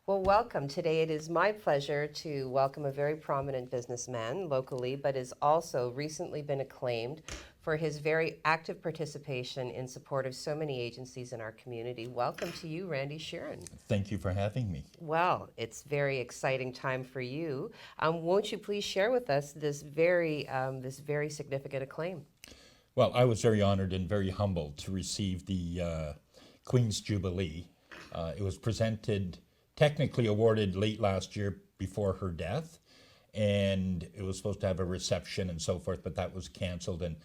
Well, welcome. Today it is my pleasure to welcome a very prominent businessman locally, but has also recently been acclaimed for his very active participation in support of so many agencies in our community. Welcome to you, Randy Sheeran. Thank you for having me. Well, it's very exciting time for you. Won't you please share with us this very significant acclaim? Well, I was very honored and very humbled to receive the Queen's Jubilee. It was presented, technically awarded late last year before her death, and it was supposed to have a reception and so forth, but that was canceled. And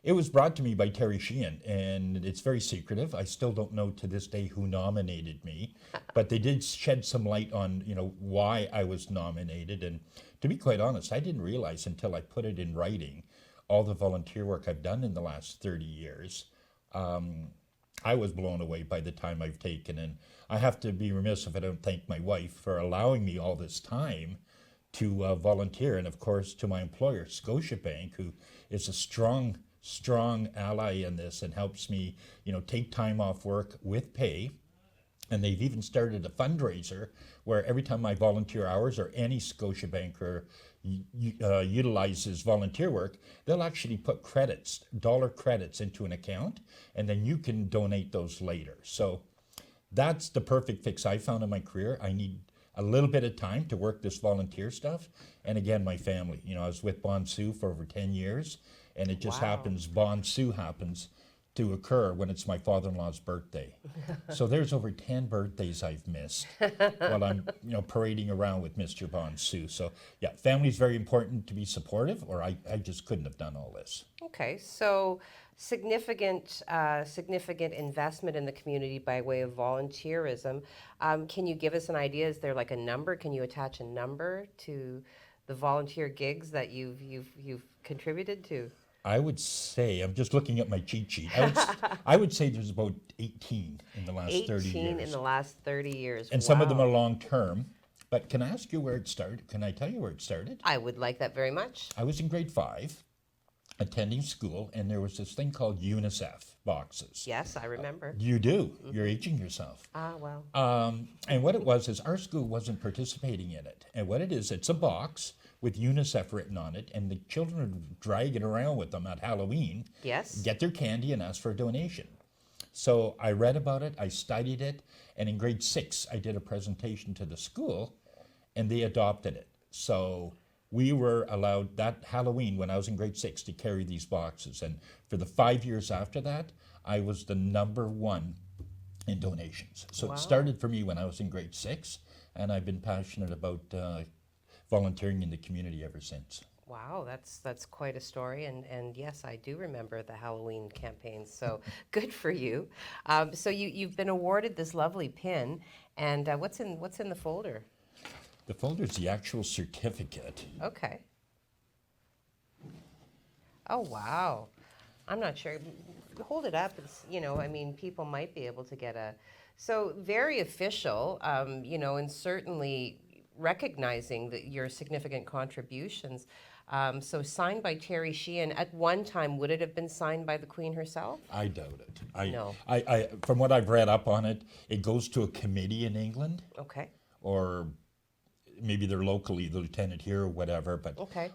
it was brought to me by Terry Sheehan, and it's very secretive. I still don't know to this day who nominated me, but they did shed some light on, why I was nominated. And to be quite honest, I didn't realize until I put it in writing all the volunteer work I've done in the last 30 years. I was blown away by the time I've taken, and I have to be remiss if I don't thank my wife for allowing me all this time to volunteer, and of course to my employer, Scotiabank, who is a strong ally in this and helps me, take time off work with pay. And they've even started a fundraiser where every time my volunteer hours or any Scotiabanker utilizes volunteer work, they'll actually put credits, dollar credits into an account, and then you can donate those later. So that's the perfect fix I found in my career. I need a little bit of time to work this volunteer stuff. And again, my family. I was with Bon Sue for over 10 years, and it just Wow. happens, Bon Sue happens to occur when it's my father-in-law's birthday. So there's over 10 birthdays I've missed while I'm, parading around with Mr. Bon Sue. So yeah, family's very important to be supportive, or I just couldn't have done all this. Okay, so significant investment in the community by way of volunteerism. Can you give us an idea? Is there like a number? Can you attach a number to the volunteer gigs that you've contributed to? I would say, I'm just looking at my cheat sheet. I would say there's about 18 in the last 30 18 years. in the last 30 years. And some of them Wow. are long term. But can I ask you where it started? Can I tell you where it started? I would like that very much. I was in grade 5, attending school, and there was this thing called UNICEF boxes. Yes, I remember. You do. You're aging yourself. Ah, well. And what it was is our school wasn't participating in it. And what it is, it's a box with UNICEF written on it, and the children would drag it around with them at Halloween, Yes. get their candy, and ask for a donation. So I read about it, I studied it, and in grade 6, I did a presentation to the school, and they adopted it. So we were allowed that Halloween when I was in grade 6 to carry these boxes. And for the 5 years after that, I was the number 1 in donations. So Wow. it started for me when I was in grade 6, and I've been passionate about volunteering in the community ever since. Wow, that's quite a story, and yes, I do remember the Halloween campaign. So good for you. So you've been awarded this lovely pin, and what's in the folder? The folder's the actual certificate. Okay. Oh wow, I'm not sure. Hold it up. It's, I mean, people might be able to get a. So very official, and certainly recognizing that your significant contributions. So signed by Terry Sheehan. At one time, would it have been signed by the Queen herself? I doubt it. No. I from what I've read up on it, it goes to a committee in England, Okay. or maybe they're locally, the lieutenant here or whatever, but Okay.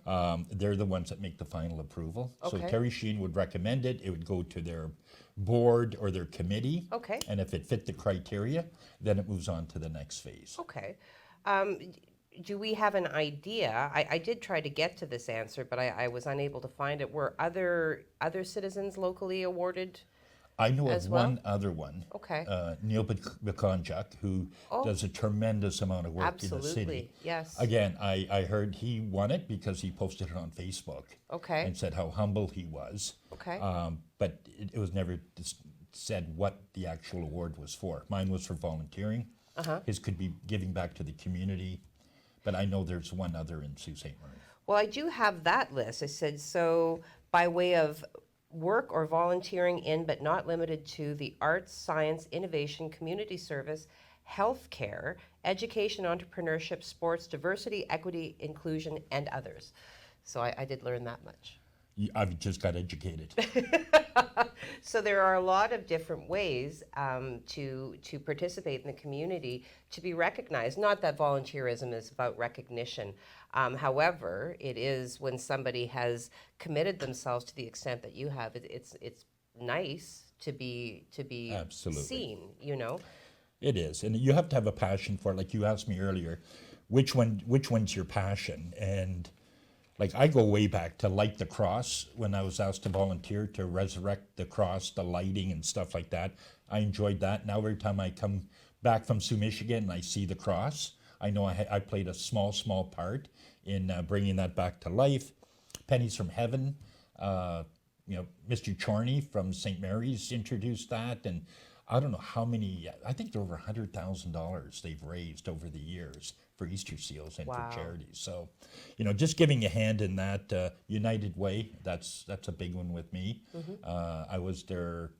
they're the ones that make the final approval. So Okay. Terry Sheehan would recommend it. It would go to their board or their committee. Okay. And if it fit the criteria, then it moves on to the next phase. Okay. Um, do we have an idea? I did try to get to this answer, but I was unable to find it. Were other citizens locally awarded? I know As of well? one other one, Okay. Neil Bakonjak, who Oh, does a tremendous amount of work in the city. absolutely. Yes. Again, I heard he won it because he posted it on Facebook Okay. and said how humble he was. Okay. But it was never said what the actual award was for. Mine was for volunteering. Uh-huh. His could be giving back to the community. But I know there's one other in Sault Ste. Marie. Well, I do have that list. I said, so by way of work or volunteering in, but not limited to, the arts, science, innovation, community service, healthcare, education, entrepreneurship, sports, diversity, equity, inclusion, and others. So I did learn that much. I've just got educated. So there are a lot of different ways to participate in the community, to be recognized. Not that volunteerism is about recognition. However, it is when somebody has committed themselves to the extent that you have. It's nice to be Absolutely. seen. You know. It is, and you have to have a passion for it. Like you asked me earlier, which one's your passion? And like I go way back to light the cross when I was asked to volunteer to resurrect the cross, the lighting and stuff like that. I enjoyed that. Now every time I come back from Sault, Michigan, and I see the cross, I know I played a small part in bringing that back to life. Pennies from Heaven, Mr. Chorney from St. Mary's introduced that, and I don't know how many, I think there are over $100,000 they've raised over the years for Easter seals and Wow. for charities. So, just giving a hand in that United Way, that's a big one with me. I was their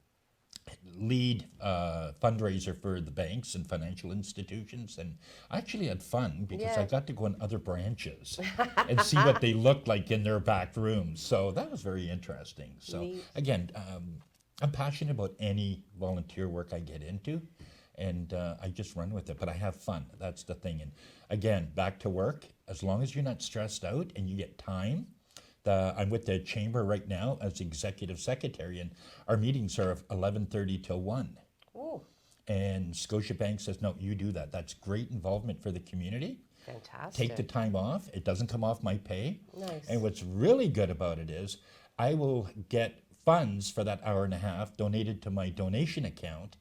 lead fundraiser for the banks and financial institutions, and I actually had fun because I Yeah. got to go in other branches and see what they looked like in their back rooms. So that was very interesting. So Neat. again, I'm passionate about any volunteer work I get into, and I just run with it, but I have fun. That's the thing. And again, back to work, as long as you're not stressed out and you get time. I'm with the chamber right now as executive secretary, and our meetings are 11:30 till 1. Oh, And Scotiabank says, no, you do that. That's great involvement for the community. fantastic. Take the time off. It doesn't come off my pay. Nice. And what's really good about it is I will get funds for that hour and a half donated to my donation account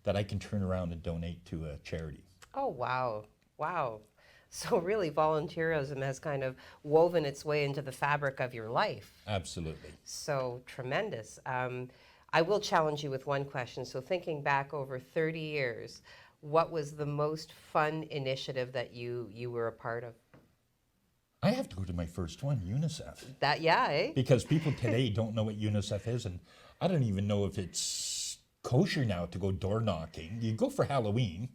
that I can turn around and donate to a charity. Oh, wow. Wow. So really, volunteerism has kind of woven its way into the fabric of your life. Absolutely. So tremendous. I will challenge you with one question. So thinking back over 30 years, what was the most fun initiative that you were a part of? I have to go to my first one, UNICEF. That, yeah, eh? Because people today don't know what UNICEF is, and I don't even know if it's kosher now to go door knocking. You go for Halloween,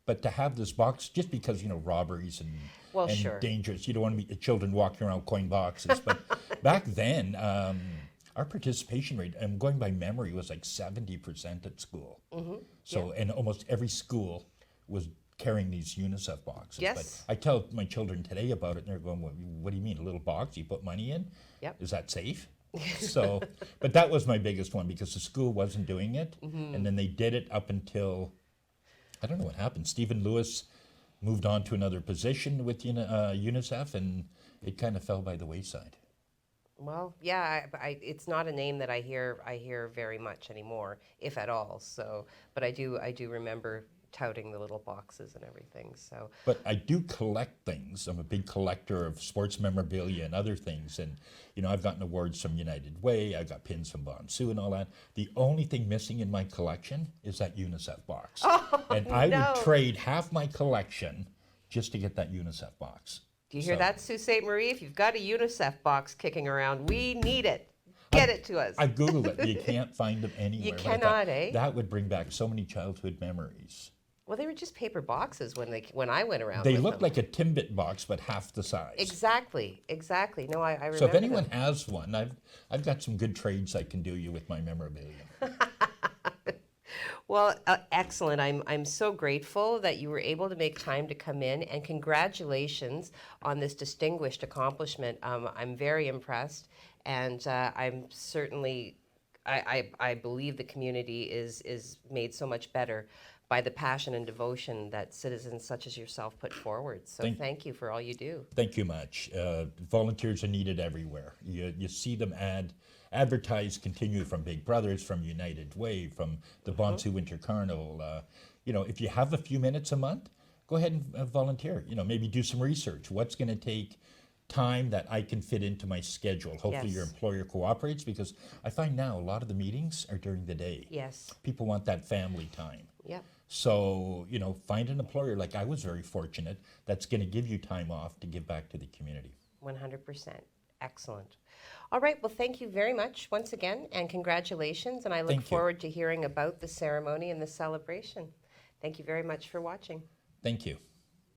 but to have this box, just because, robberies and, Well, and sure. dangerous, you don't want to be children walking around coin boxes. But back then, our participation rate, I'm going by memory, was like 70% at school. So, and almost every school was carrying these UNICEF boxes. Yes. But I tell my children today about it, and they're going, what do you mean, a little box you put money in? Yep. Is that safe? So, but that was my biggest one because the school wasn't doing it. And then they did it up until, I don't know what happened. Stephen Lewis moved on to another position with UNICEF, and it kind of fell by the wayside. Well, yeah, it's not a name that I hear very much anymore, if at all. So, but I do remember touting the little boxes and everything. So, But I do collect things. I'm a big collector of sports memorabilia and other things. And, I've gotten awards from United Way. I got pins from Bon Sue and all that. The only thing missing in my collection is that UNICEF box. And I no. would trade half my collection just to get that UNICEF box. do you hear So, that, Sault Ste. Marie? If you've got a UNICEF box kicking around, we need it. Get it to us. I Googled it. You can't find them anywhere. You but I thought cannot, eh? That would bring back so many childhood memories. Well, they were just paper boxes when I went around. They with looked them. like a Timbit box, but half the size. Exactly. No, I remember. So if anyone them. has one, I've got some good trades I can do you with my memorabilia. Well, excellent. I'm so grateful that you were able to make time to come in, and congratulations on this distinguished accomplishment. I'm very impressed, and I'm certainly, I believe the community is made so much better by the passion and devotion that citizens such as yourself put forward. So thank you for all you do. Thank you much. Volunteers are needed everywhere. You see them advertised continue from Big Brothers, from United Way, from the Bon Sue Winter Carnival. If you have a few minutes a month, go ahead and volunteer. Maybe do some research. What's going to take time that I can fit into my schedule? Hopefully Yes. your employer cooperates, because I find now a lot of the meetings are during the day. Yes. People want that family time. Yep. So, find an employer, like I was very fortunate, that's going to give you time off to give back to the community. 100%. Excellent. All right. Well, thank you very much once again, and congratulations. And I look Thank you. forward to hearing about the ceremony and the celebration. Thank you very much for watching. Thank you.